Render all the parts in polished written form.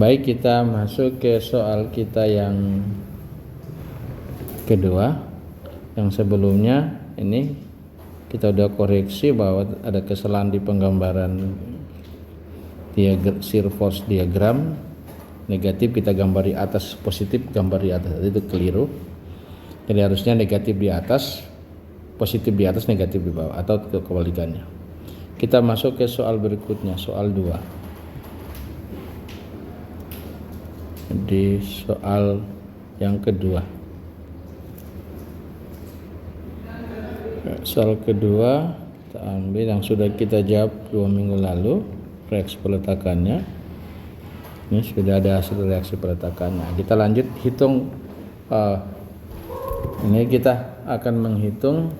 Baik, kita masuk ke soal kita yang kedua. Yang sebelumnya ini kita udah koreksi bahwa ada kesalahan di penggambaran shear force diagram. Negatif kita gambar di atas, positif gambar di atas, itu keliru. Jadi harusnya negatif di atas, positif di atas, negatif di bawah, atau kebalikannya. Kita masuk ke soal berikutnya, soal 2. Di soal yang kedua, soal kedua kita ambil yang sudah kita jawab 2 minggu lalu, reaksi peletakannya. Ini sudah ada hasil reaksi peletakannya. Kita lanjut hitung. Ini kita akan menghitung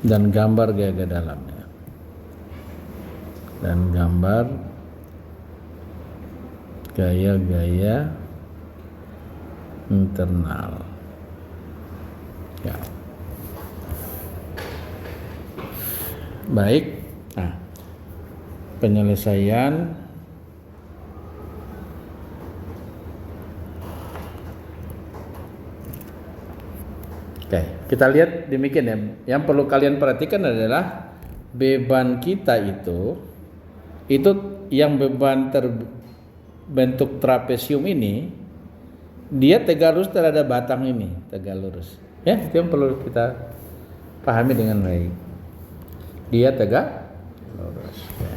dan gambar gaya dalamnya. Dan gambar gaya-gaya internal. Ya. Baik. Nah, penyelesaian Oke, kita lihat demikian ya. Yang perlu kalian perhatikan adalah beban kita itu yang beban terbentuk trapesium ini, dia tegak lurus terhadap batang ini, tegak lurus. Ya, itu yang perlu kita pahami dengan baik. Dia tegak lurus. Ya.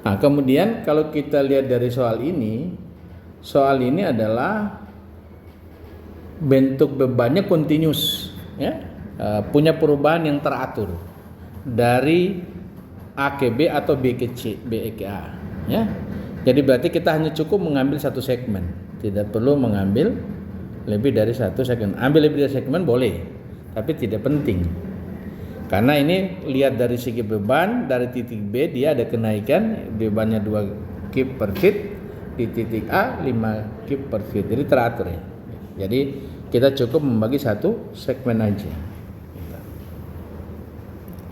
Nah, kemudian kalau kita lihat dari soal ini adalah bentuk bebannya continuous, ya, punya perubahan yang teratur dari A ke B atau B ke C, B ke A, ya. Jadi berarti kita hanya cukup mengambil satu segmen, tidak perlu mengambil lebih dari satu segmen. Ambil lebih dari segmen boleh, tapi tidak penting. Karena ini lihat dari segi beban, dari titik B dia ada kenaikan, bebannya 2 kip per feet, di titik A 5 kip per feet. Jadi teratur ya. Jadi kita cukup membagi satu segmen aja.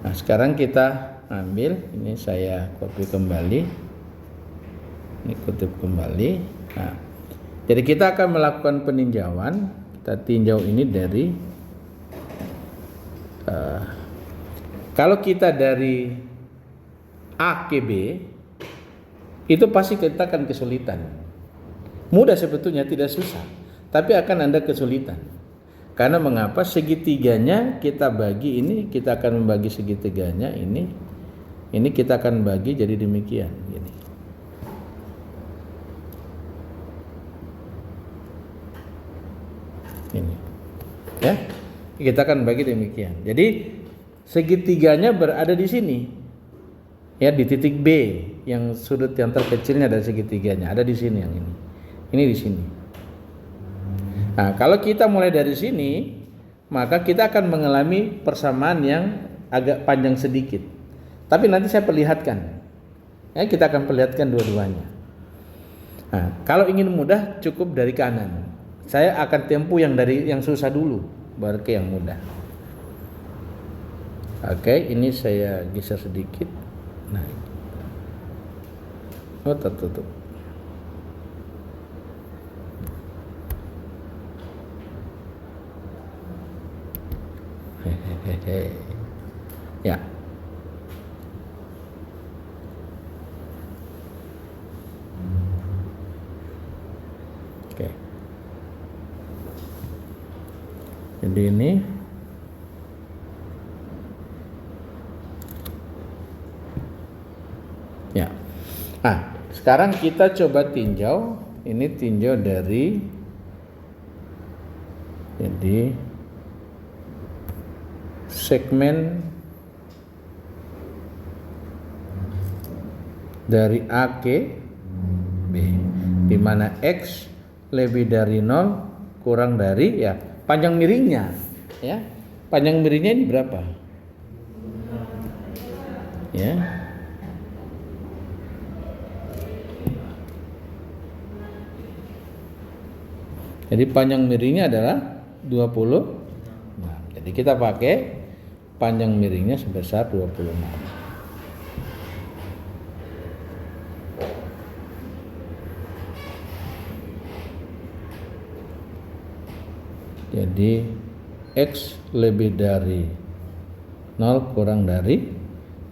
Nah, sekarang kita ambil, ini saya copy kembali, ini kutip kembali. Nah, jadi kita akan melakukan peninjauan. Kita tinjau ini dari kalau kita dari A ke B itu pasti kita akan kesulitan. Mudah sebetulnya, tidak susah, tapi akan ada kesulitan. Karena mengapa? Segitiganya kita bagi, ini kita akan membagi segitiganya ini kita akan bagi jadi demikian gini. Ini. Ya. Kita akan bagi demikian. Jadi segitiganya berada di sini. Ya, di titik B yang sudut yang terkecilnya dari segitiganya ada di sini yang ini. Ini di sini. Nah, kalau kita mulai dari sini, maka kita akan mengalami persamaan yang agak panjang sedikit. Tapi nanti saya perlihatkan. Ya, kita akan perlihatkan dua-duanya. Nah, kalau ingin mudah cukup dari kanan. Saya akan tempuh yang susah dulu, baru ke yang mudah. Oke, ini saya geser sedikit. Nah, tertutup. Hehehe. Ya. Oke. Jadi ini ya. Nah, sekarang kita coba tinjau. Ini tinjau dari jadi segmen dari A ke B, di mana X lebih dari 0 kurang dari ya panjang miringnya, ya. Panjang miringnya ini berapa? Ya. Jadi panjang miringnya adalah 20. Nah, jadi kita pakai panjang miringnya sebesar 26. Jadi X lebih dari 0 kurang dari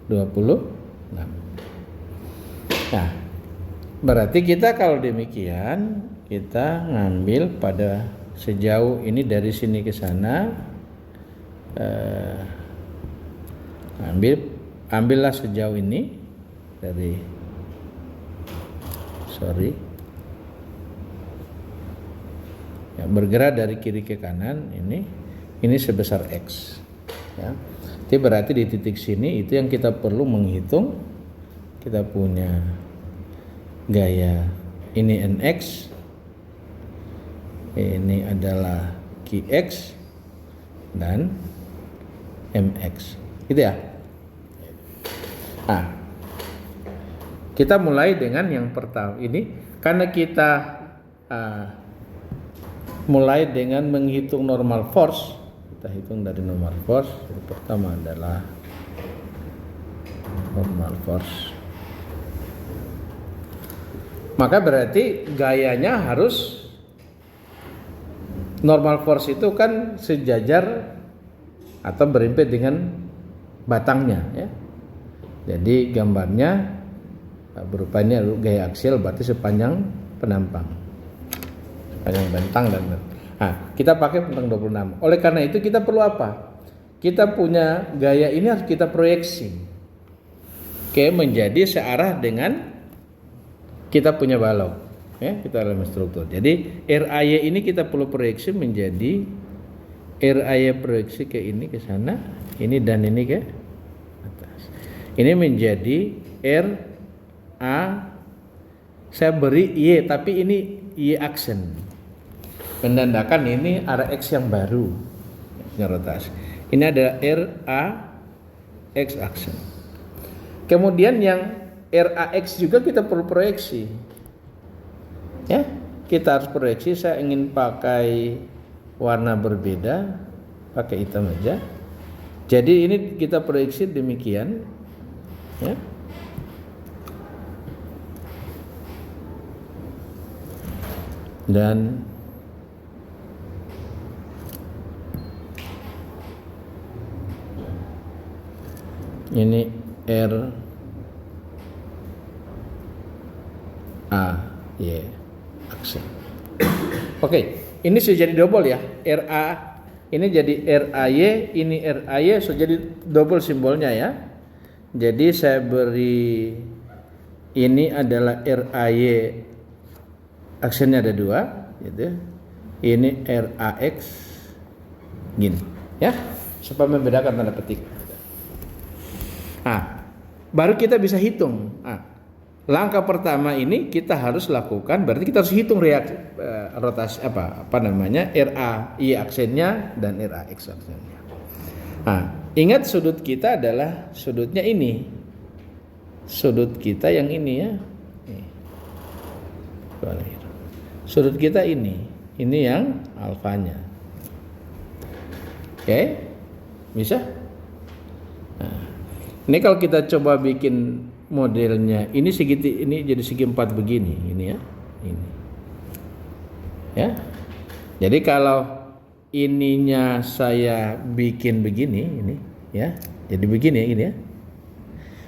26. Nah, berarti kita kalau demikian kita ngambil pada sejauh ini dari sini ke sana, ambillah sejauh ini dari bergerak dari kiri ke kanan, ini sebesar X ya. Itu berarti di titik sini itu yang kita perlu menghitung. Kita punya gaya ini NX, ini adalah QX dan MX, gitu ya. Nah, kita mulai dengan yang pertama ini, karena kita mulai dengan menghitung normal force. Kita hitung dari normal force. Jadi pertama adalah normal force. Maka berarti gayanya harus, normal force itu kan sejajar atau berimpit dengan batangnya ya. Jadi gambarnya berupa ini gaya aksial, berarti sepanjang penampang, sepanjang bentang dan kita pakai bentang 26. Oleh karena itu kita perlu apa? Kita punya gaya ini harus kita proyeksi menjadi searah dengan kita punya balok ya, kita elemen struktur. Jadi RAY ini kita perlu proyeksi menjadi RAY proyeksi ke ini, ke sana, ini dan ini ke atas. Ini menjadi RA, saya beri Y tapi ini Y aksen, menandakan ini arah X yang baru rotasi. Ini ada RA X aksen. Kemudian yang RAX juga kita perlu proyeksi ya, kita harus proyeksi. Saya ingin pakai warna berbeda, pakai hitam aja. Jadi ini kita proyeksi demikian ya. Dan ini RAY aksen. Oke, ini sudah jadi double ya. RA ini jadi RAY, ini RAY sudah jadi double simbolnya ya. Jadi saya beri ini adalah RAY, aksennya ada 2 gitu. Ini RAX gini ya, supaya membedakan tanda petik. Baru kita bisa hitung. Langkah pertama ini kita harus lakukan, berarti kita harus hitung rotasi RAY aksennya dan RAX aksennya. Ingat sudut kita adalah sudutnya ini. Sudut kita yang ini ya. Sudut kita ini yang alfanya. Oke? Bisa? Ini kalau kita coba bikin modelnya, ini jadi segi 4 begini, ini ya, ini, ya. Jadi kalau ininya saya bikin begini, ini, ya, jadi begini, ini ya.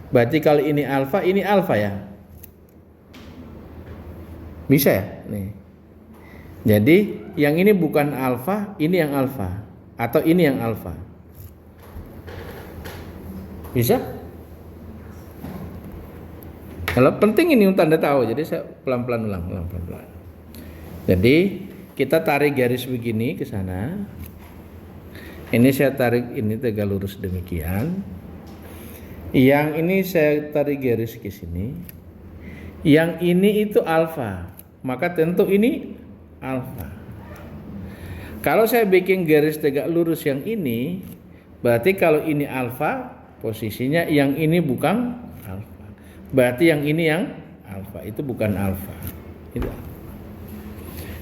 Berarti kalau ini alfa ya, bisa ya, nih. Jadi yang ini bukan alfa, ini yang alfa, atau ini yang alfa. Bisa? Kalau penting ini tanda tahu, jadi saya pelan-pelan ulang. Jadi kita tarik garis begini ke sana. Ini saya tarik ini tegak lurus demikian. Yang ini saya tarik garis ke sini. Yang ini itu alfa, maka tentu ini alfa. Kalau saya bikin garis tegak lurus yang ini, berarti kalau ini alfa, posisinya yang ini bukan alfa. Berarti yang ini yang alfa, itu bukan alfa. Itu.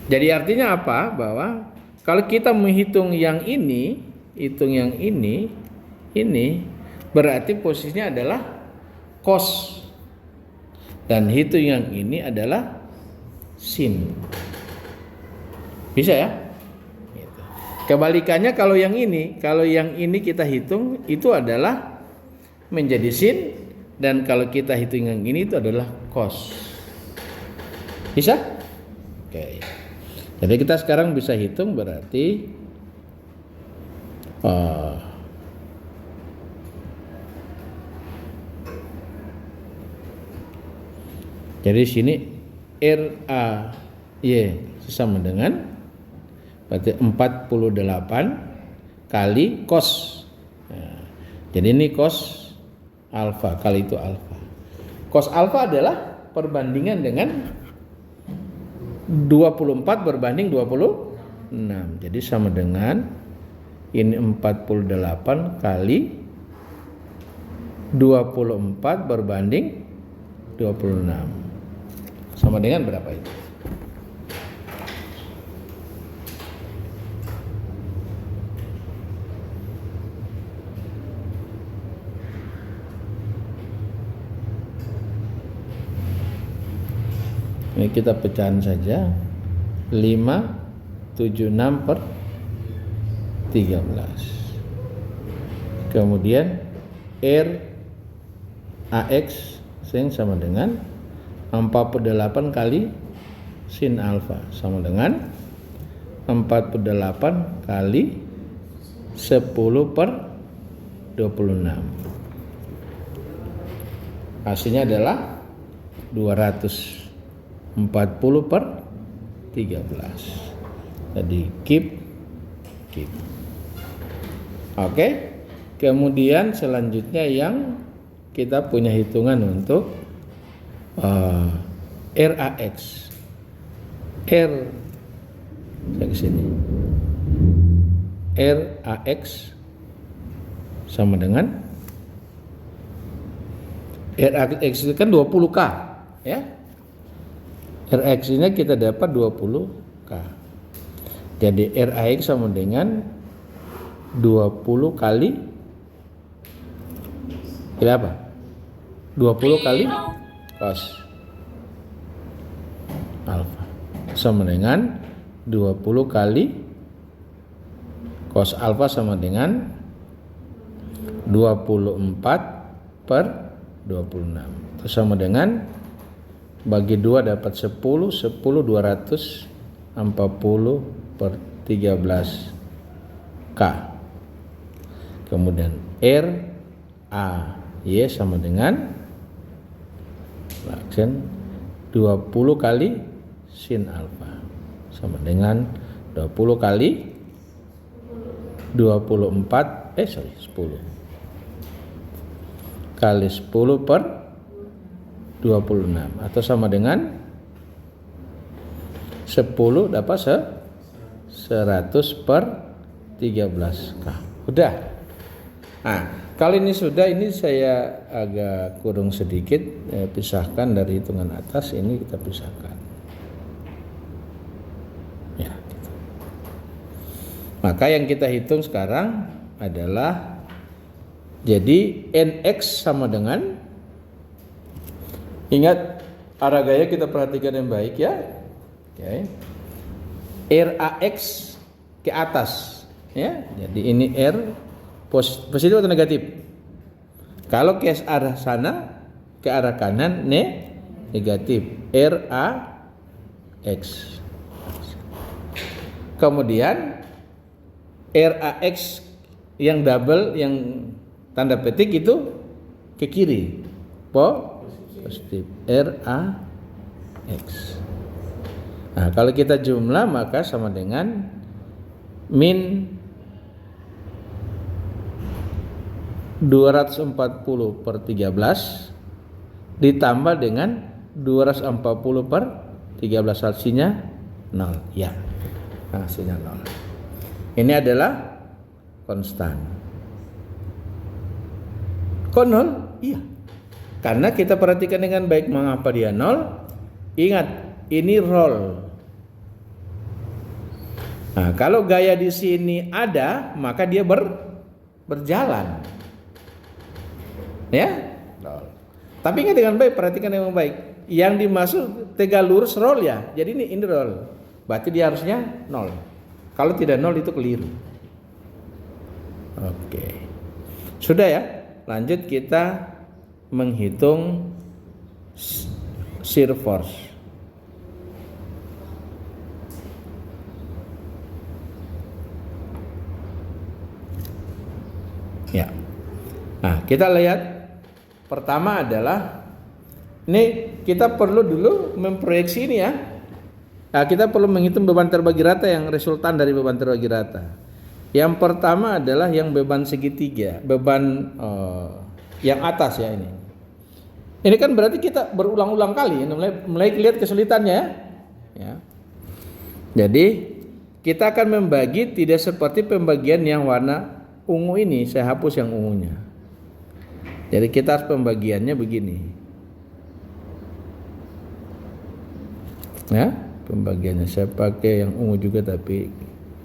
Jadi artinya apa? Bahwa kalau kita menghitung yang ini, hitung yang ini berarti posisinya adalah cos. Dan hitung yang ini adalah sin. Bisa ya? Gitu. Kebalikannya kalau yang ini kita hitung itu adalah menjadi sin, dan kalau kita hitung yang ini itu adalah cos. Bisa? Oke. Jadi kita sekarang bisa hitung berarti jadi sini RAY sama dengan berarti 48 kali cos. Nah, jadi ini cos alfa kali itu alfa. Cos alfa adalah perbandingan dengan 24 berbanding 26. Jadi sama dengan ini 48 kali 24 berbanding 26. Sama dengan berapa itu? Ini kita pecahan saja. 5, 7, 6 per 13. Kemudian RAX sama dengan 48 kali sin alfa sama dengan 48 kali 10 per 26. Hasilnya adalah 240 per 13. Jadi keep. Oke. Kemudian selanjutnya yang kita punya hitungan untuk RAX. Saya ke sini. RAX sama dengan RAX itu kan 20K ya. RAX ini kita dapat 20K. Jadi RAX sama dengan 20 kali berapa? 20 kali cos alfa sama dengan 20 kali cos alfa sama dengan 24 per 26. Itu sama dengan bagi 2 dapat 10 240 per 13K. Kemudian RAY sama dengan 20 kali sin alfa sama dengan 20 kali 10 kali 10 per 26 atau sama dengan 10 dapat 100 per 13K. Udah. Nah, kalau ini sudah, ini saya agak kurung sedikit, pisahkan dari hitungan atas, ini kita pisahkan. Ya, gitu. Maka yang kita hitung sekarang adalah jadi NX sama dengan, ingat arah gaya kita perhatikan yang baik ya. Oke. RAX ke atas ya. Jadi ini R positif atau negatif? Kalau ke arah sana, ke arah kanan negatif. RAX. Kemudian RAX yang double, yang tanda petik itu ke kiri. Positif. RAX. Nah, kalau kita jumlah maka sama dengan min 240 per 13 ditambah dengan 240 per 13, hasilnya 0 ya. Hasilnya 0. Ini adalah konstan. Kok 0? Iya. Karena kita perhatikan dengan baik mengapa dia 0. Ingat, ini roll. Nah, kalau gaya di sini ada, maka dia berjalan. Ya? Roll. Tapi ingat dengan baik, perhatikan dengan baik. Yang dimaksud tegak lurus roll ya. Jadi ini roll. Berarti dia harusnya 0. Kalau tidak 0 itu keliru. Oke. Sudah ya? Lanjut kita menghitung shear force. Ya. Nah, kita lihat pertama adalah ini kita perlu dulu memproyeksi ini ya. Nah, kita perlu menghitung beban terbagi rata yang resultan dari beban terbagi rata. Yang pertama adalah yang beban segitiga, beban yang atas ya ini. Ini kan berarti kita berulang-ulang kali, mulai lihat kesulitannya ya. Jadi kita akan membagi tidak seperti pembagian yang warna ungu ini, saya hapus yang ungunya. Jadi kita harus pembagiannya begini. Ya, pembagiannya saya pakai yang ungu juga tapi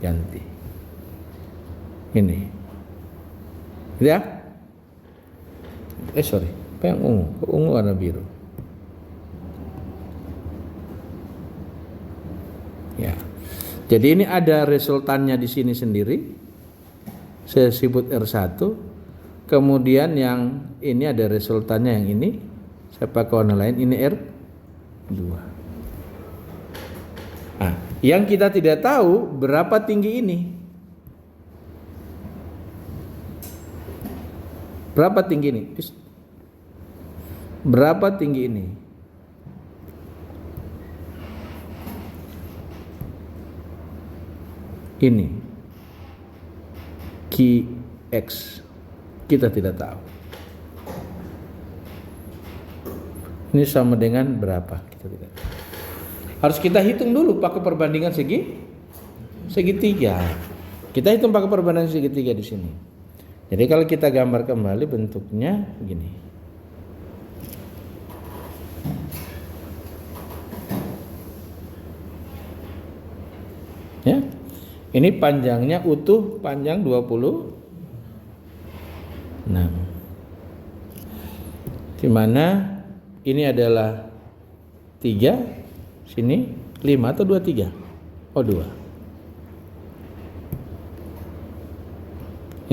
ganti. Ini. Ya. Sorry, apa yang ungu? Ungu warna biru. Ya. Jadi ini ada resultannya di sini sendiri. Saya sebut R1. Kemudian yang ini ada resultannya yang ini. Saya pakai warna lain, ini R2. Nah, yang kita tidak tahu berapa tinggi ini. Berapa tinggi ini? Berapa tinggi ini? Ini QX kita tidak tahu. Ini sama dengan berapa? Kita tidak tahu. Harus kita hitung dulu pakai perbandingan segitiga. Kita hitung pakai perbandingan segitiga di sini. Jadi kalau kita gambar kembali bentuknya begini. Ya. Ini panjangnya utuh, panjang 26. Di mana ini adalah 3, sini 5 atau 23? Oh 2.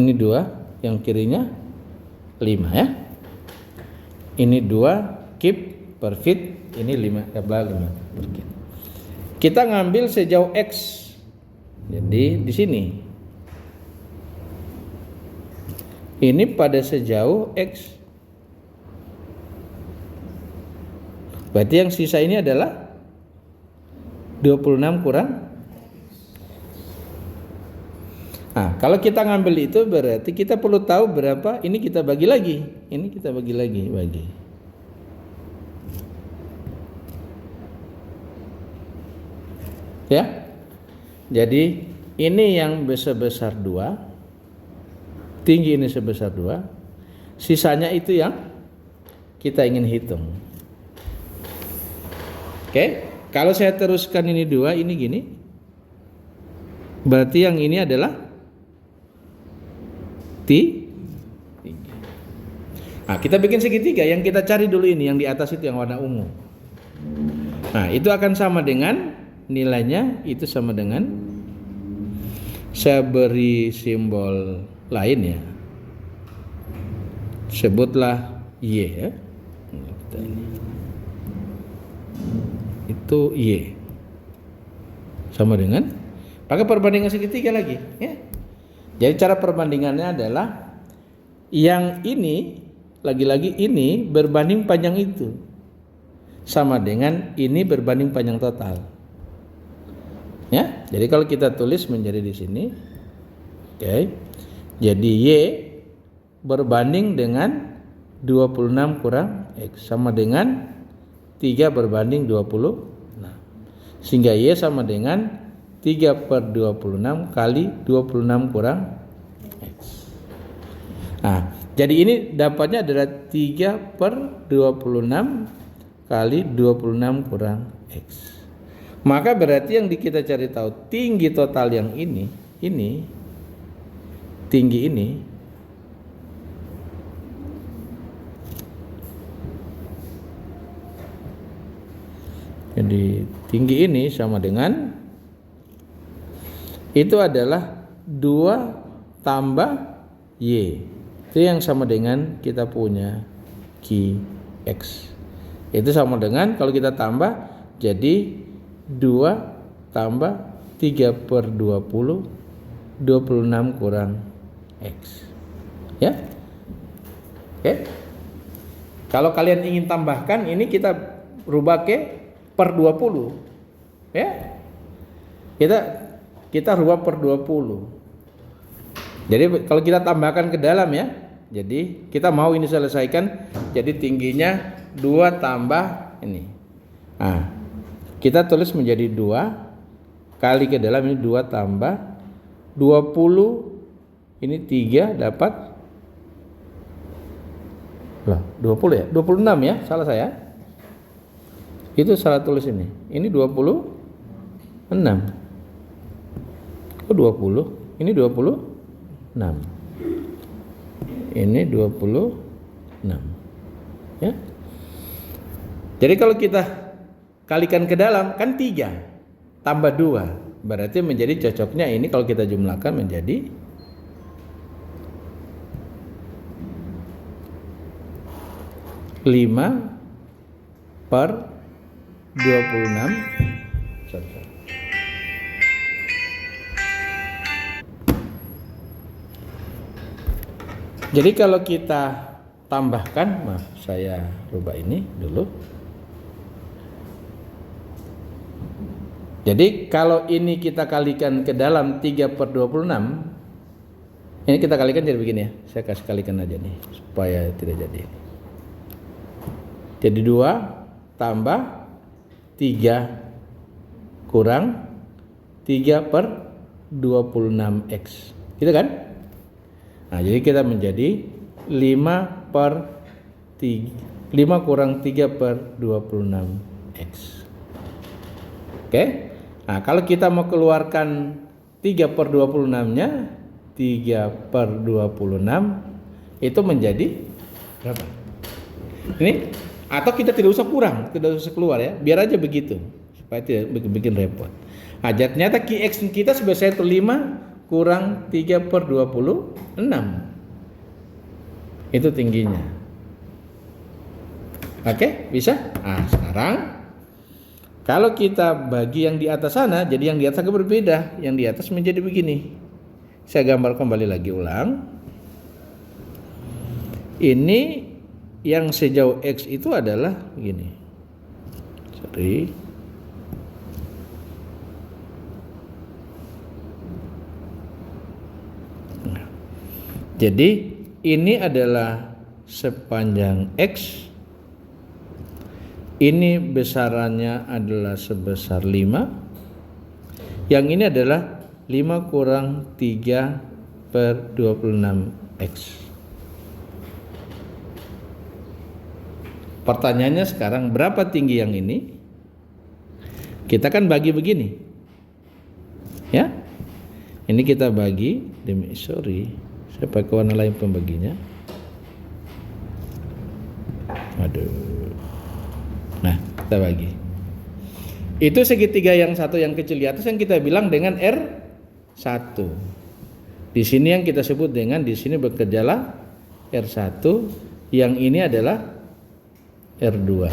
Ini 2, yang kirinya 5 ya. Ini 2 kip per feet, ini 5 per feet. Kita ngambil sejauh X. Jadi di sini. Ini pada sejauh X. Berarti yang sisa ini adalah 26 kurang. Nah, kalau kita ngambil itu berarti kita perlu tahu berapa. Ini kita bagi lagi. Ini kita bagi lagi, bagi. Ya. Jadi ini yang sebesar 2. Tinggi ini sebesar 2. Sisanya itu yang kita ingin hitung. Oke. Kalau saya teruskan ini 2, ini gini. Berarti yang ini adalah tinggi. Nah, kita bikin segitiga. Yang kita cari dulu ini, yang di atas itu yang warna ungu. Nah, itu akan sama dengan nilainya, itu sama dengan, saya beri simbol lain ya. Sebutlah Y ya. Itu Y. Sama dengan, pakai perbandingan segitiga lagi ya. Jadi cara perbandingannya adalah yang ini lagi-lagi ini berbanding panjang itu sama dengan ini berbanding panjang total. Ya, jadi kalau kita tulis menjadi di sini, oke. Jadi Y berbanding dengan 26 kurang X sama dengan 3 berbanding 26. Sehingga Y sama dengan 3 per 26 kali 26 kurang X. Nah, jadi ini dapatnya adalah 3 per 26 kali 26 kurang X. Maka berarti yang kita cari tahu tinggi total yang ini tinggi ini jadi tinggi ini sama dengan itu adalah 2 tambah Y. Itu yang sama dengan kita punya QX. Itu sama dengan kalau kita tambah jadi 2 tambah 3/20, 26 kurang X. Ya. Oke. Kalau kalian ingin tambahkan, ini kita rubah ke per 20. Ya. Kita rubah per 20. Jadi kalau kita tambahkan ke dalam ya. Jadi kita mau ini selesaikan, jadi tingginya 2 tambah ini. Nah, kita tulis menjadi 2 kali ke dalam, ini 2 tambah 20, ini 3 dapat lah 20 ya, 26 ya, salah saya. Itu salah tulis ini. Ini 26. Oh 20, ini 26. Ini 26. Ya. Jadi kalau kita kalikan ke dalam kan 3 tambah 2. Berarti menjadi cocoknya ini kalau kita jumlahkan menjadi 5/26. Jadi kalau kita tambahkan, maaf saya rubah ini dulu. Jadi kalau ini kita kalikan ke dalam 3/26, ini kita kalikan jadi begini ya. Saya kasih kalikan aja nih supaya tidak jadi. Jadi 2 tambah 3 kurang 3/26X. Gitu kan? Nah, jadi kita menjadi 5 kurang 3/26X. Oke. Nah, kalau kita mau keluarkan 3/26-nya, 3/26 itu menjadi berapa? Ini atau kita tidak usah kurang, tidak usah keluar ya. Biar aja begitu supaya tidak bikin repot. Nah, ternyata QX kita sebesar itu 5 kurang 3/26. Itu tingginya. Oke, bisa? Nah, sekarang kalau kita bagi yang di atas sana, jadi yang di atas agak berbeda. Yang di atas menjadi begini. Saya gambar kembali lagi ulang. Ini yang sejauh X itu adalah begini. Sorry. Jadi ini adalah sepanjang X. Ini besarannya adalah sebesar 5. Yang ini adalah 5 kurang 3/26X. Pertanyaannya sekarang, berapa tinggi yang ini? Kita kan bagi begini. Ya. Ini kita bagi saya pakai warna lain pembaginya. Aduh. Nah, kita bagi. Itu segitiga yang satu yang kecil di atas yang kita bilang dengan R1. Di sini yang kita sebut dengan, di sini bekerjalah R1, yang ini adalah R2.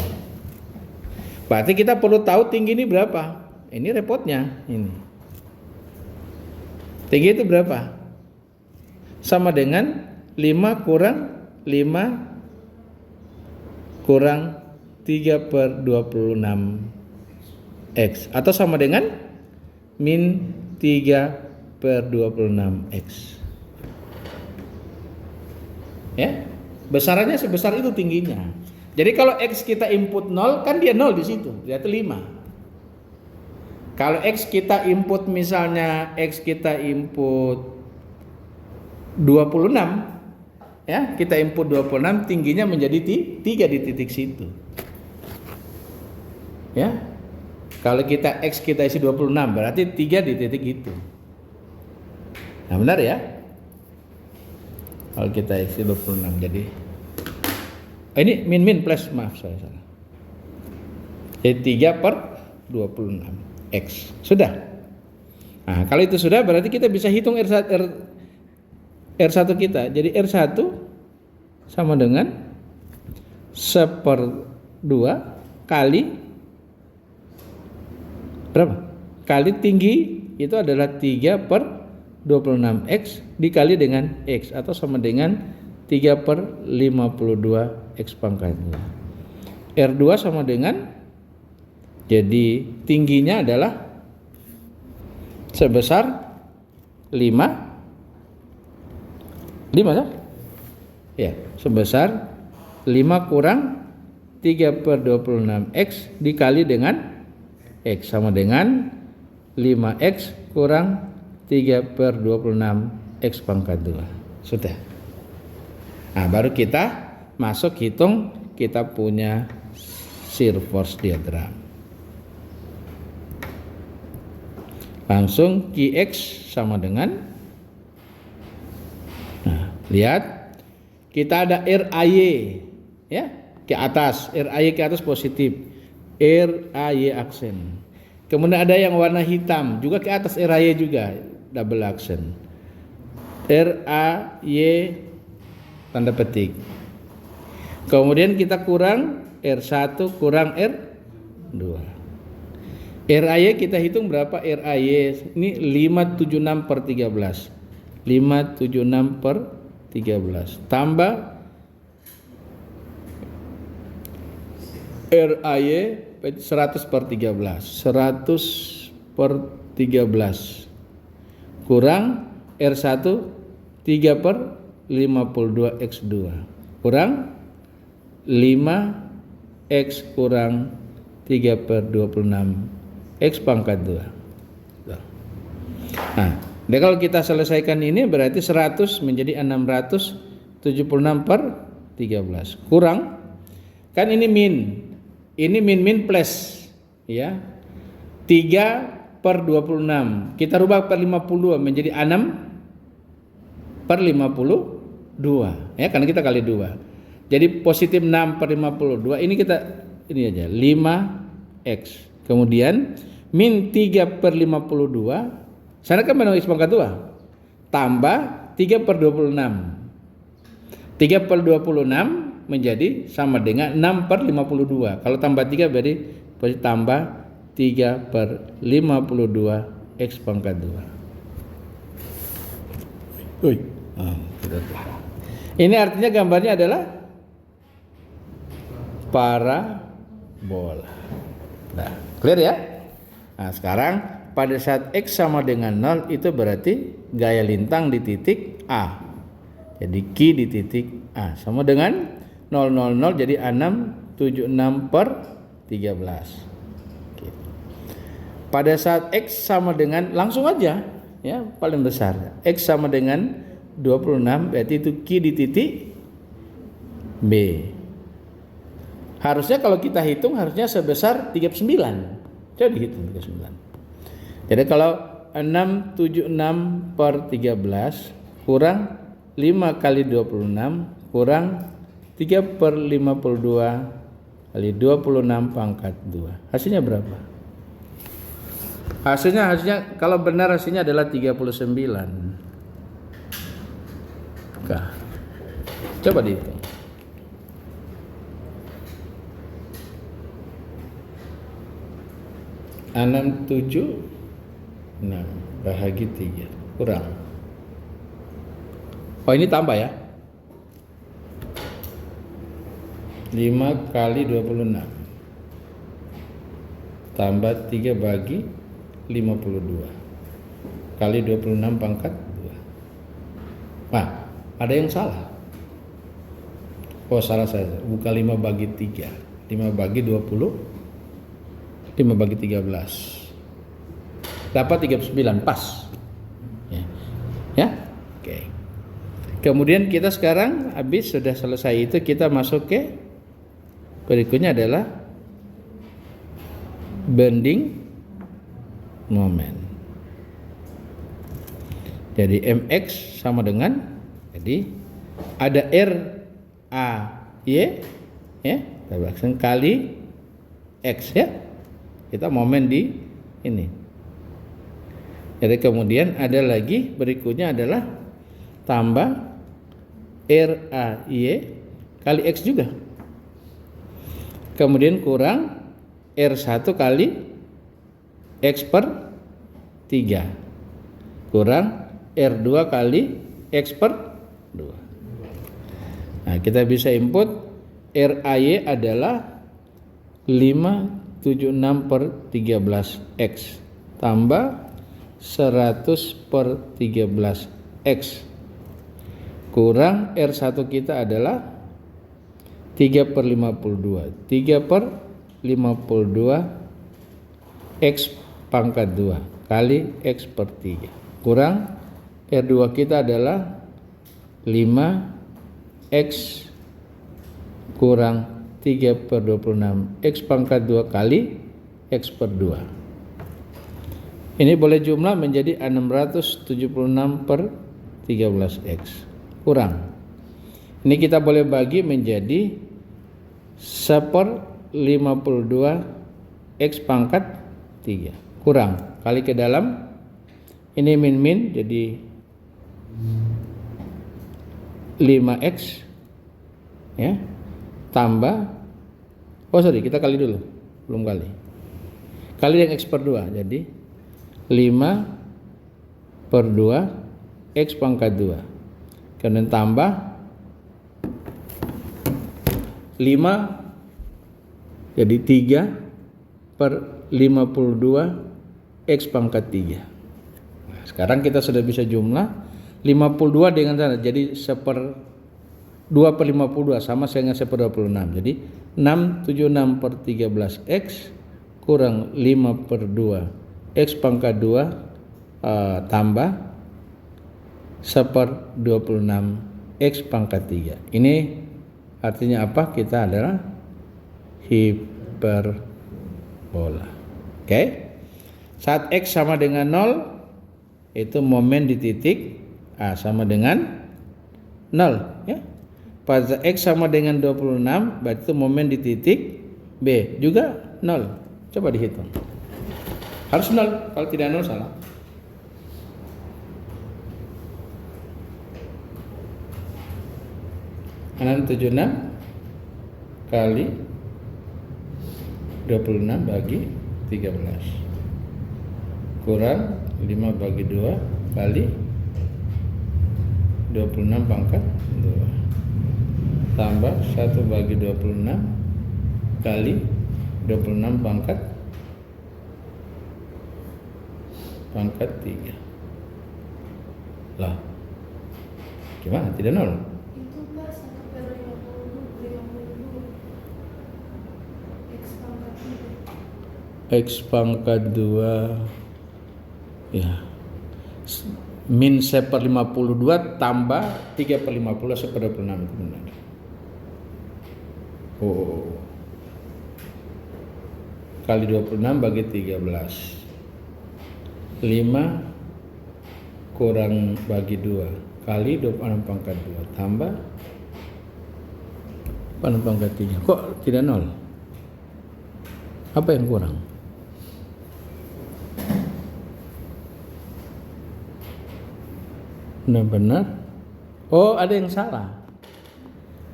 Berarti kita perlu tahu tinggi ini berapa. Ini repotnya ini. Tinggi itu berapa? Sama dengan 5 kurang 3/26X, atau sama dengan min 3/26X. Ya, besarannya sebesar itu tingginya. Jadi kalau X kita input 0, kan dia 0 di situ, dia itu 5. Kalau X kita input, misalnya X kita input 26, ya, kita input 26, tingginya menjadi 3 di titik situ. Ya. Kalau kita X kita isi 26, berarti 3 di titik itu. Nah, benar ya? Kalau kita isi 26, jadi ini min plus, maaf saya salah. Jadi 3/26X. Sudah. Nah, kalau itu sudah berarti kita bisa hitung R1 kita. Jadi R1 sama dengan 1/2 kali berapa? Kali tinggi itu adalah 3/26 X dikali dengan X atau sama dengan 3/52 X pangkat 2. R2 sama dengan, jadi tingginya adalah sebesar 5 ya, sebesar 5 kurang 3/26 X dikali dengan X sama dengan 5X kurang 3/26 X pangkat 2. Sudah. Nah, baru kita masuk hitung kita punya shear force diagram. Langsung Qx sama dengan, nah, lihat kita ada RAY ya, ke atas, RAY ke atas positif, RAY aksen. Kemudian ada yang warna hitam juga ke atas, RAY juga double aksen, RAY tanda petik. Kemudian kita kurang R1 kurang R2. RAY kita hitung berapa? RAY ini 576/13. 576/13 tambah RAY 100/13. 100/13 kurang R1 3/52 X2 kurang 5X kurang 3/26 X pangkat 2. Nah, jadi kalau kita selesaikan ini berarti 100 menjadi 676/13 kurang, kan ini min plus ya, 3/26 kita rubah per 52 menjadi 6/52 ya, karena kita kali 2 jadi positif 6/52. Ini kita ini aja 5X, kemudian min 3/52 sana kan menang X pangkat 2 tambah 3/26. 3/26 menjadi sama dengan 6/52. Kalau tambah 3 berarti tambah 3/52 X pangkat 2. Ini artinya gambarnya adalah parabola. Nah, clear ya? Nah, sekarang pada saat X sama dengan 0 itu berarti gaya lintang di titik A. Jadi Q di titik A sama dengan 000 jadi 676/13. Pada saat X sama dengan, langsung aja ya, paling besar. X sama dengan 26 berarti itu Q di titik B. Harusnya kalau kita hitung harusnya sebesar 39. Coba dihitung 39. Jadi kalau 676/13 kurang 5 kali 26 kurang 3/52 kali 26 pangkat 2. Hasilnya berapa? Hasilnya kalau benar hasilnya adalah 39. Coba dihitung. 676 bahagi 3 kurang. Oh, ini tambah ya. 5 kali 26 tambah 3 bagi 52 kali 26 pangkat 2. Nah, ada yang salah. Oh, salah saya. Bukan 5 bagi 3. 5 bagi 20. 5 bagi 13. Dapat 39 pas. Ya. Oke. Kemudian kita sekarang habis sudah selesai itu, kita masuk ke berikutnya adalah bending moment. Jadi mx sama dengan, jadi ada r a y ya, kali x ya. Kita momen di ini. Jadi kemudian ada lagi berikutnya adalah tambah RAY kali X juga. Kemudian kurang R1 kali X per 3 kurang R2 kali X per 2. Nah, kita bisa input RAY adalah 576 per 13 X tambah 100 per 13 X kurang R1 kita adalah 3 per 52 3 per 52 X pangkat 2 kali X per 3 kurang R2 kita adalah 5 X kurang 3 per 26 X pangkat 2 kali X per 2. Ini boleh jumlah menjadi 676 per 13X kurang. Ini kita boleh bagi menjadi 1/52 X pangkat 3 kurang kali ke dalam ini min jadi 5X ya tambah kita kali dulu belum kali yang X per 2 jadi 5 per 2 X pangkat 2 kemudian tambah 5 jadi 3 per 52 X pangkat 3. Nah, sekarang kita sudah bisa jumlah 52 dengan sana jadi 2 per 52 sama dengan 1 per 26 jadi 676 per 13 X kurang 5 per 2 X pangkat 2 tambah 1 per 26 X pangkat 3. Ini artinya apa? Kita adalah hiperbola. Oke. Saat X sama dengan 0 itu momen di titik A sama dengan 0 ya. Pada X sama dengan 26 berarti itu momen di titik B juga 0. Coba dihitung. Harus 0, kalau tidak 0 salah. Kanan 76 kali 26 bagi 13 kurang 5 bagi 2 kali 26 pangkat 2 tambah 1 bagi 26 kali 26 pangkat 3 lah gimana tidak 0 itu Pak 1 per 52 X pangkat 2 ya min 1 per 52 tambah 3 per 50 1 per 26 itu benar. Kali 26 bagi 13 5 kurang bagi 2 kali 26 pangkat 2 tambah 26 pangkat 3 kok tidak 0 apa yang kurang benar-benar ada yang salah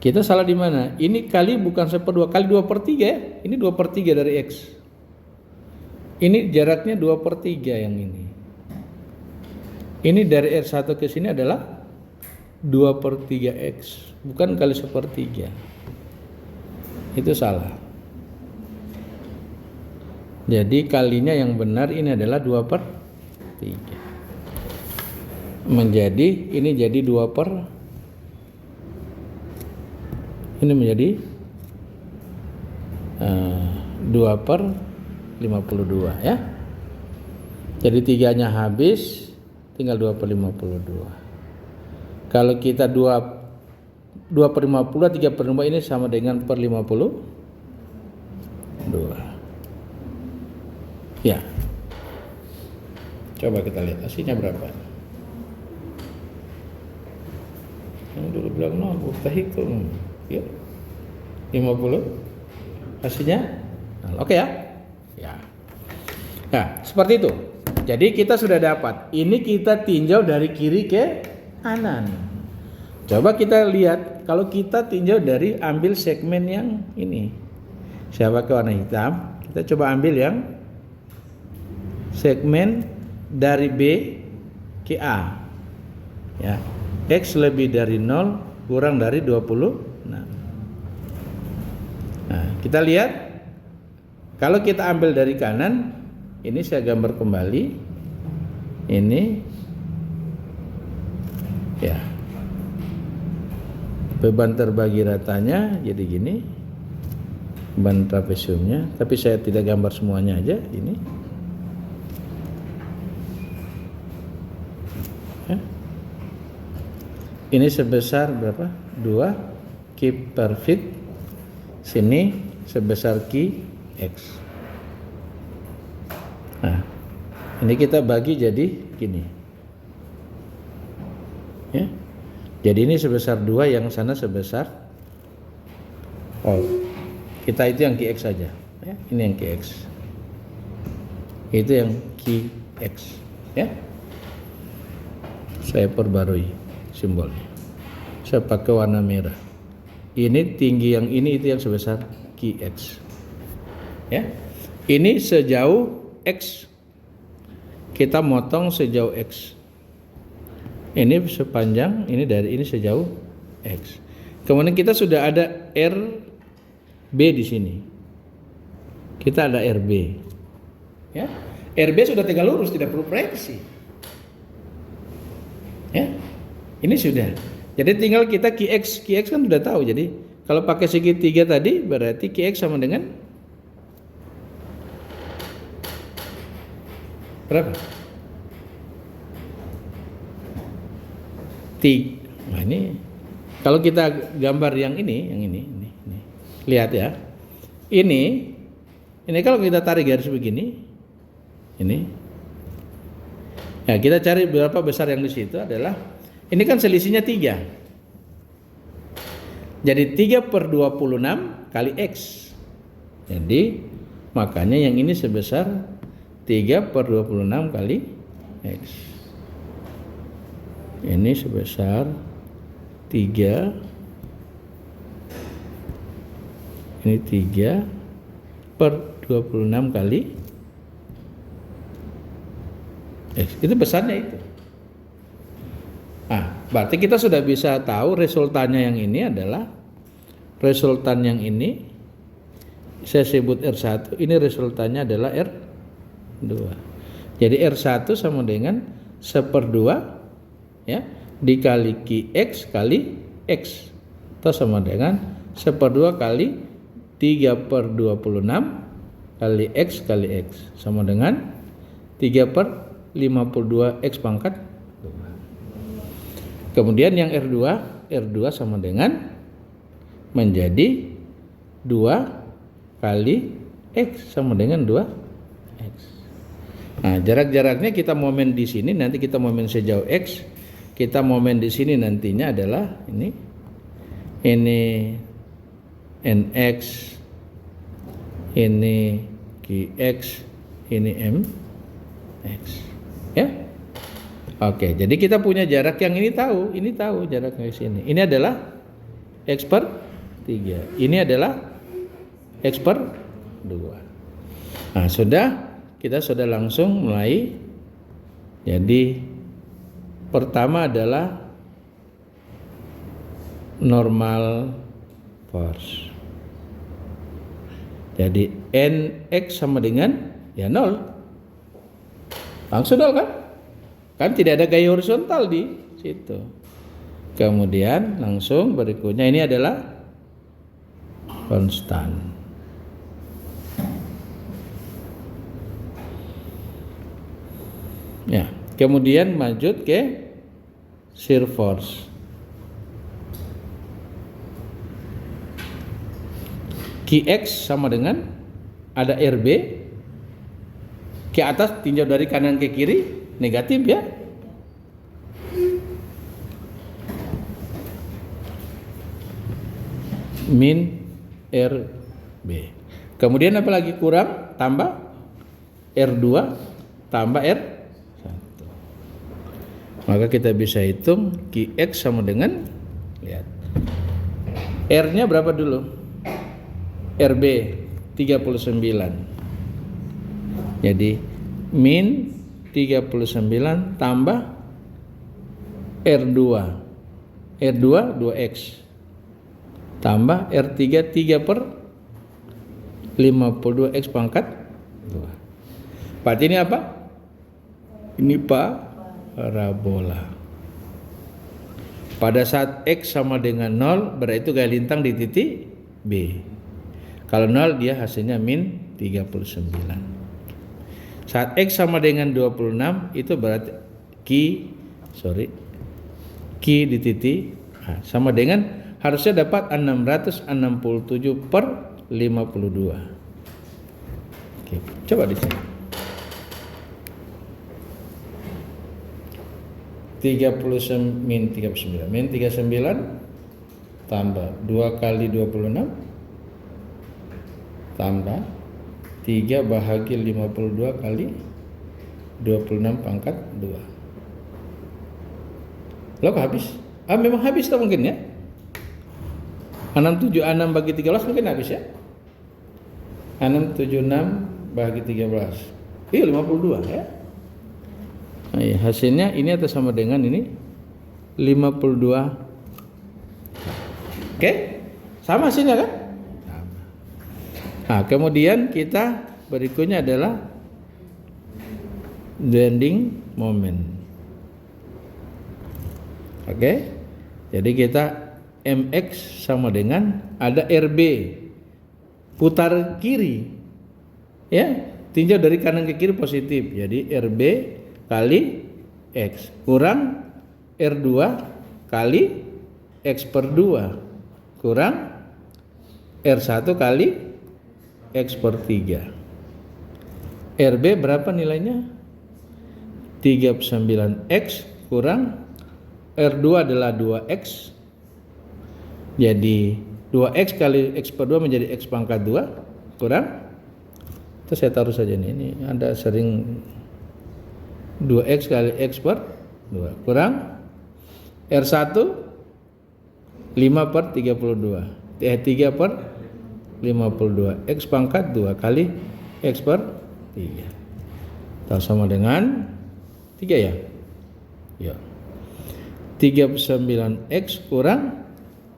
kita salah di mana ini kali bukan 1/2 kali 2/3 ya ini 2/3 dari X ini jaraknya 2/3 yang ini. Ini dari R1 ke sini adalah 2/3X, bukan kali 1/3. Itu salah. Jadi kalinya yang benar ini adalah 2/3. Menjadi ini jadi 2/52 ya. Jadi 3-nya habis tinggal 2/52. Kalau kita 2/50 3/5 ini sama dengan per 52. Ya. Coba kita lihat hasilnya berapa. Yang dulu bilang kita hitung. Ya. 50. Hasilnya oke ya? Ya. Nah, seperti itu. Jadi kita sudah dapat. Ini kita tinjau dari kiri ke kanan. Coba kita lihat kalau kita tinjau dari ambil segmen yang ini. Saya pakai warna hitam. Kita coba ambil yang segmen dari B ke A. Ya. X lebih dari 0 kurang dari 20. Nah, kita lihat kalau kita ambil dari kanan, ini saya gambar kembali. Ini ya. Beban terbagi ratanya jadi gini. Beban trapesiumnya, tapi saya tidak gambar semuanya aja ini. Ya. Ini sebesar berapa? 2 Ki per feet. Sini sebesar Ki X. Nah, ini kita bagi jadi gini. Ya. Jadi ini sebesar 2, yang sana sebesar kita itu yang Ki X saja. Ya, ini yang Ki X. Itu yang Ki X. Ya. Saya perbarui simbolnya. Saya pakai warna merah. Ini tinggi yang ini itu yang sebesar Ki X. Ya. Ini sejauh X. Kita motong sejauh X. Ini sepanjang, ini dari ini sejauh X. Kemudian kita sudah ada RB di sini. Kita ada RB. Ya. RB sudah tegak lurus, tidak perlu proyeksi. Ya. Ini sudah. Jadi tinggal kita Qx kan sudah tahu. Jadi kalau pakai segitiga tadi berarti Qx sama dengan berapa? Nah ini kalau kita gambar yang ini ini. Lihat ya. Ini kalau kita tarik garis begini, ini. Ya, kita cari berapa besar yang di situ adalah ini kan selisihnya 3. Jadi 3/26 kali X. Jadi makanya yang ini sebesar 3/26 kali X. Ini sebesar 3. Ini 3/26 kali X. Itu besarnya itu. Berarti kita sudah bisa tahu resultannya yang ini adalah resultan yang ini saya sebut R1, ini resultannya adalah R2. Jadi R1 sama dengan 1/2 ya dikali Qx kali X atau sama dengan 1/2 kali 3/26 kali X kali X sama dengan 3/52 X pangkat 2. Kemudian yang R2 sama dengan menjadi 2 kali X sama dengan 2X. Nah, jarak-jaraknya kita momen di sini, nanti kita momen sejauh X. Kita momen di sini nantinya adalah ini NX, ini QX, ini MX. Ya. Oke, jadi kita punya jarak yang ini tahu jaraknya di sini. Ini adalah X per 3. Ini adalah X per 2. Nah, kita sudah langsung mulai. Jadi pertama adalah normal force. Jadi NX sama dengan ya 0. Langsung 0 kan? Kan tidak ada gaya horizontal di situ. Kemudian langsung berikutnya ini adalah konstan. Ya, kemudian lanjut ke shear force. Qx sama dengan ada RB ke atas tinjau dari kanan ke kiri negatif ya. Min RB. Kemudian apa lagi kurang? Tambah R2 tambah R Maka kita bisa hitung Qx sama dengan, lihat, R-nya berapa dulu? RB 39. Jadi min 39 tambah R2. R2 2X tambah R3 3 per 52X pangkat 2. Berarti ini apa? Ini parabola. Pada saat X sama dengan 0, berarti itu gaya lintang di titik B. Kalau 0 dia hasilnya min 39. Saat X sama dengan 26, itu berarti Q di titik A sama dengan, harusnya dapat 667 per 52. Oke, coba di sini. 39 tambah 2 kali 26 tambah 3 bahagi 52 kali 26 pangkat 2. Lo habis? Memang habis tak mungkin ya? 676 bagi 13 mungkin habis ya? 676 bagi 13. Iya 52 ya. Nah, ya, hasilnya ini atau sama dengan ini 52. Oke? Sama hasilnya kan? Sama. Nah, kemudian kita berikutnya adalah bending moment. Oke? Jadi kita MX sama dengan ada RB putar kiri. Ya, tinjau dari kanan ke kiri positif. Jadi RB kali X kurang R2 kali X per 2 kurang R1 kali X per 3. RB berapa nilainya? 39X kurang R2 adalah 2X. Jadi 2X kali X per 2 menjadi X pangkat 2 kurang, itu saya taruh saja nih, ini ada sering 2X kali X per 2 kurang R1 5 per 32 3 per 52 X pangkat 2 kali X per 3 tak sama dengan 3 ya? Ya. 39X kurang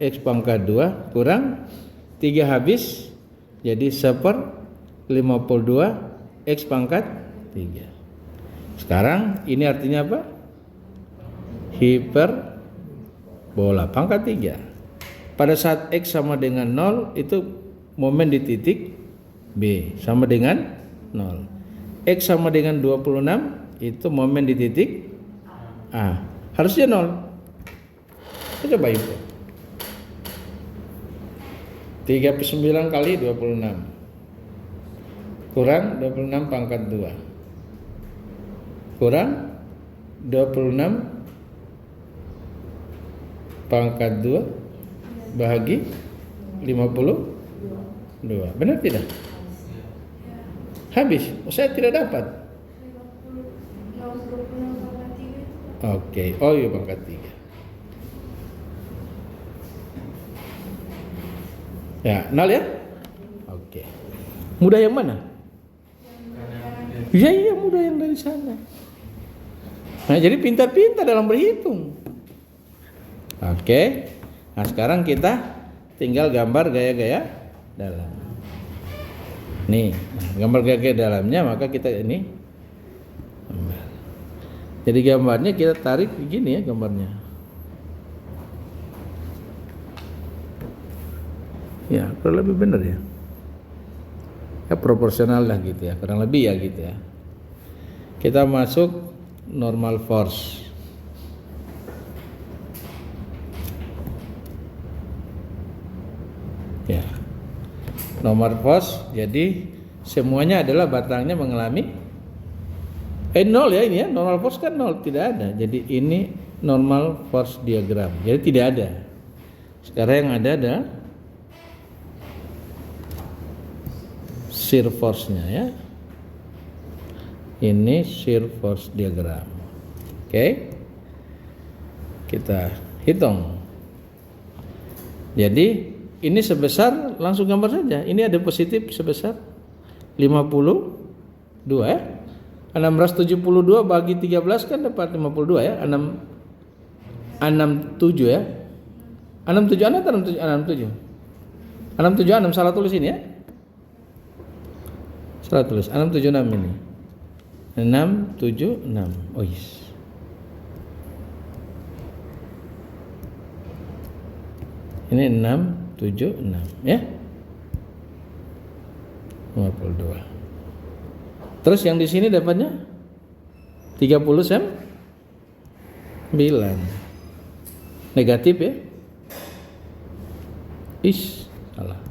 X pangkat 2 kurang 3 habis, jadi 1/52 X pangkat 3. Sekarang ini artinya apa? Hiperbola pangkat 3. Pada saat X sama dengan 0, itu momen di titik B sama dengan 0. X sama dengan 26, itu momen di titik A. Harusnya 0. Kita coba itu. 39 kali 26 kurang 26 pangkat 2 kurang 26 pangkat 2 bahagi 52. Benar tidak? Habis. Saya tidak dapat. 26 Oke. Oh iya pangkat 3. Ya, 0 ya? Oke. Mudah yang mana? Iya mudah yang dari sana. Nah, jadi pintar-pintar dalam berhitung. Oke. Nah, sekarang kita tinggal gambar gaya-gaya dalam. Nih, gambar gaya-gaya dalamnya, maka kita ini gambar. Jadi gambarnya kita tarik begini ya gambarnya. Ya, kurang lebih benar ya. Ya proporsional lah gitu ya, kurang lebih ya gitu ya. Kita masuk normal force. Ya. Normal force, jadi semuanya adalah batangnya mengalami 0 ya ini ya, normal force kan 0, tidak ada. Jadi ini normal force diagram. Jadi tidak ada. Sekarang yang ada shear force-nya ya. Ini shear force diagram. Oke. Kita hitung. Jadi ini sebesar, langsung gambar saja. Ini ada positif sebesar 52 ya. 672 bagi 13 kan dapat 52 ya. 67 ya. 67 atau 67? 676 salah tulis ini ya. Salah tulis 676 ini. 676. Oh yes. Ini 676 ya. 52. Terus yang di sini dapatnya 39. Negatif ya. Salah.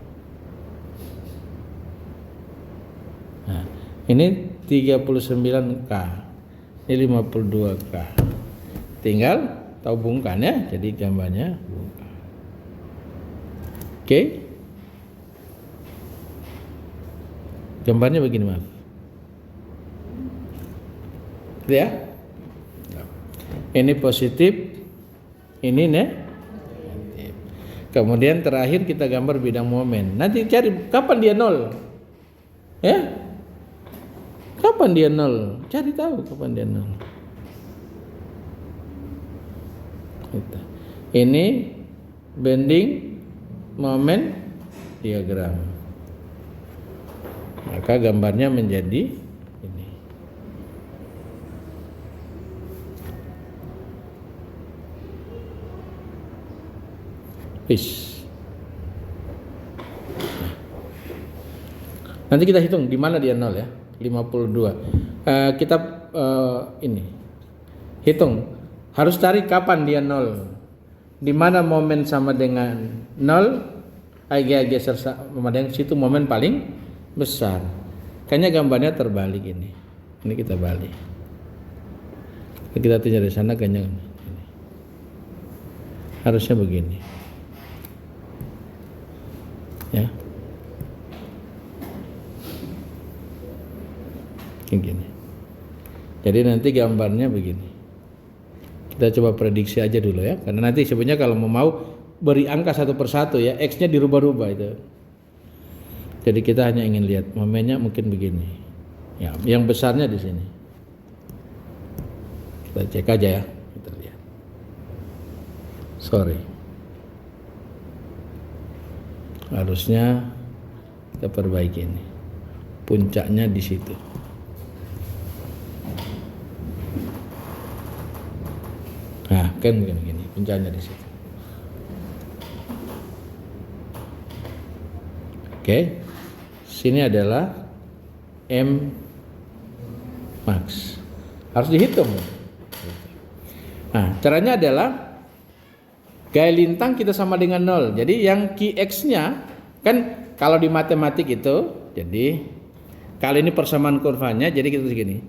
Nah, ini 39K. Ini 52K. Tinggal tahu hubungkan ya. Jadi gambarnya hubungkan. Oke. Gambarnya begini, maaf. Gitu ya. Ini positif, ini negatif. Kemudian terakhir kita gambar bidang momen. Nanti cari kapan dia nol. Ya? Kapan dia nol? Cari tahu kapan dia nol. Gitu. Ini bending momen diagram. Maka gambarnya menjadi ini. Nanti kita hitung di mana dia nol ya. 52. Kita ini hitung. Harus cari kapan dia nol. Di mana momen sama dengan 0, geser sama dengan situ momen paling besar. Kayaknya gambarnya terbalik ini. Ini kita balik. Kita tunjuk dari sana kayaknya ini. Harusnya begini. Ya. Begini. Jadi nanti gambarnya begini. Kita coba prediksi aja dulu ya, karena nanti sebenarnya kalau mau beri angka satu persatu ya, X-nya dirubah-rubah itu. Jadi kita hanya ingin lihat momennya mungkin begini. Ya, yang besarnya di sini. Kita cek aja ya, kita lihat. Sorry. Harusnya kita perbaiki ini. Puncaknya di situ. Nah, kan begini, puncaknya di situ. Oke. Sini adalah M max. Harus dihitung. Nah, caranya adalah gaya lintang kita sama dengan 0. Jadi yang Qx-nya kan kalau di matematik itu, jadi kali ini persamaan kurvanya, jadi kita segini.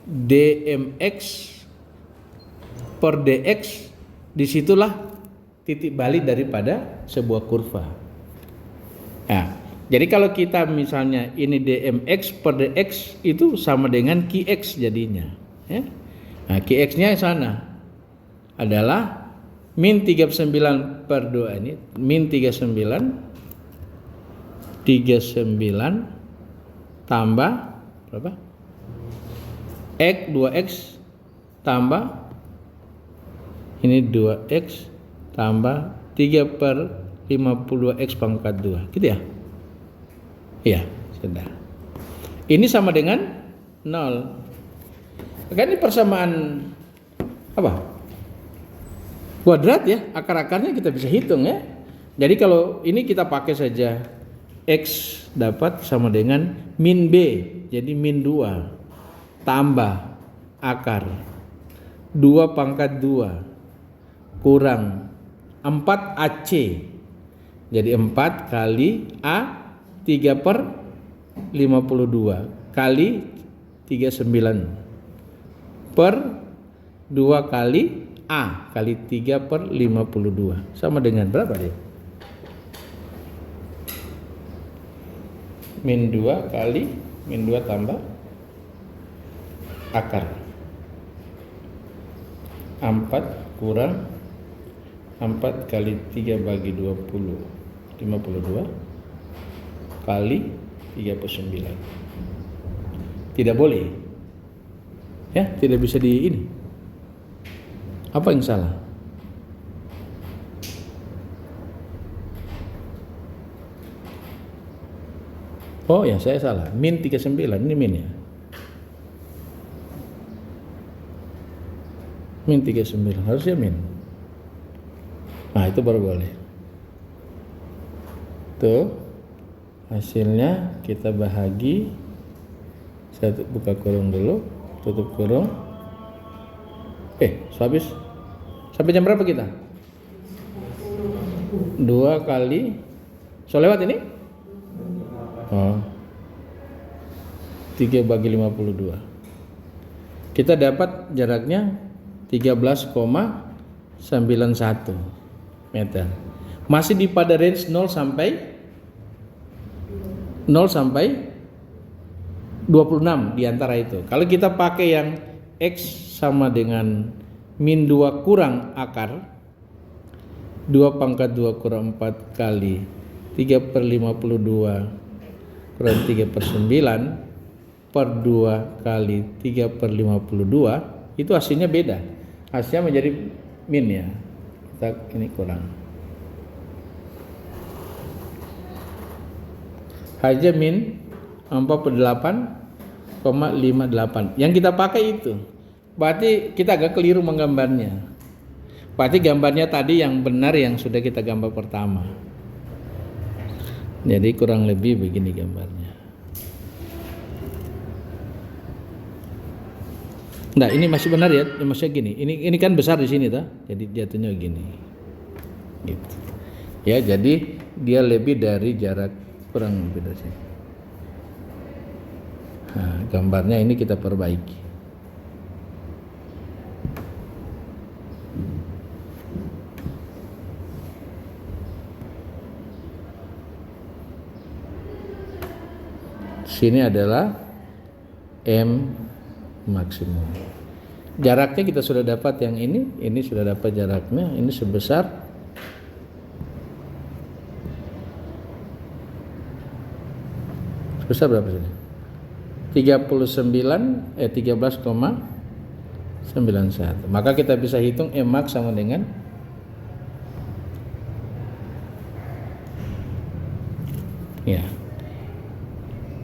dmx per dx, disitulah titik balik daripada sebuah kurva. Nah, jadi kalau kita misalnya ini dmx per dx itu sama dengan qx jadinya. Ya. Nah, qx-nya sana adalah min 39 per 2 ini, min 39 tambah berapa? X 2x tambah ini 2x tambah 3 per 52x pangkat 2 gitu ya? Iya, sudah. Ini sama dengan 0. Kan ini persamaan apa? Kuadrat ya, akar-akarnya kita bisa hitung ya. Jadi kalau ini kita pakai saja x dapat sama dengan min b, jadi min 2 tambah akar 2 pangkat 2 kurang 4ac, jadi 4 kali a 3 per 52 kali 39 per 2 kali a kali 3 per 52 sama dengan berapa dia? Min 2 kali min 2 tambah akar 4 kurang 4 kali 3 bagi 20 52 kali 39. Tidak boleh. Ya, tidak bisa di ini. Apa yang salah? Oh ya, saya salah. Min 39 ini min ya. Min 39 harusnya min. Nah, itu baru boleh. Tuh. Hasilnya kita bahagi. Saya buka kurung dulu, tutup kurung. Habis. Sampai jam berapa kita? 2 kali. So lewat ini? 3 bagi 52. Kita dapat jaraknya 13,91 meter. Masih di pada range 0 sampai 26 di antara itu. Kalau kita pakai yang X sama dengan min 2 kurang akar 2 pangkat 2 kurang 4 kali 3 per 52 kurang 3 per 9 per 2 kali 3 per 52, itu hasilnya beda. Hasilnya menjadi min ya. Kita ini kurang. Hasilnya min 48,58. Yang kita pakai itu. Berarti kita agak keliru menggambarnya. Berarti gambarnya tadi yang benar yang sudah kita gambar pertama. Jadi kurang lebih begini gambarnya. Nah, ini masih benar ya, masih gini. Ini kan besar di sini toh. Jadi jatuhnya gini. Gitu. Ya, jadi dia lebih dari jarak kurang lebih dari sini. Nah, gambarnya ini kita perbaiki. Sini adalah M maksimum. Jaraknya kita sudah dapat yang ini sudah dapat jaraknya, ini sebesar berapa sini? 13,91. Maka kita bisa hitung M max sama dengan ya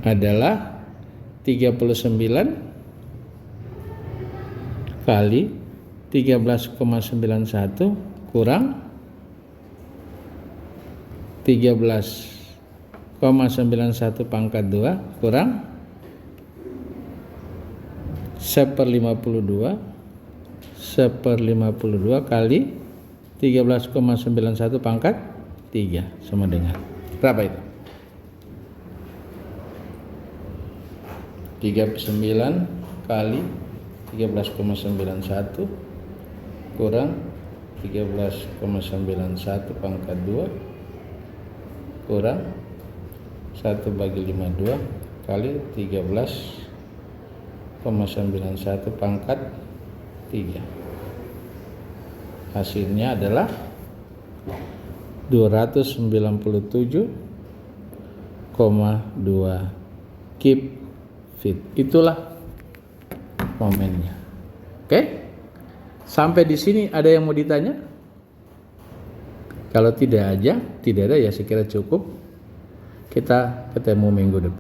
adalah 39 kali 13,91 kurang 13,91 pangkat 2 kurang 1/52 kali 13,91 pangkat 3 sama dengan berapa itu? 39 kali 13,91 kurang 13,91 pangkat 2 kurang 1 bagi 52 kali 13,91 pangkat 3. Hasilnya adalah 297,2 kip fit. Itulah momennya. Oke? Sampai di sini ada yang mau ditanya? Kalau tidak ada ya saya kira cukup. Kita ketemu minggu depan.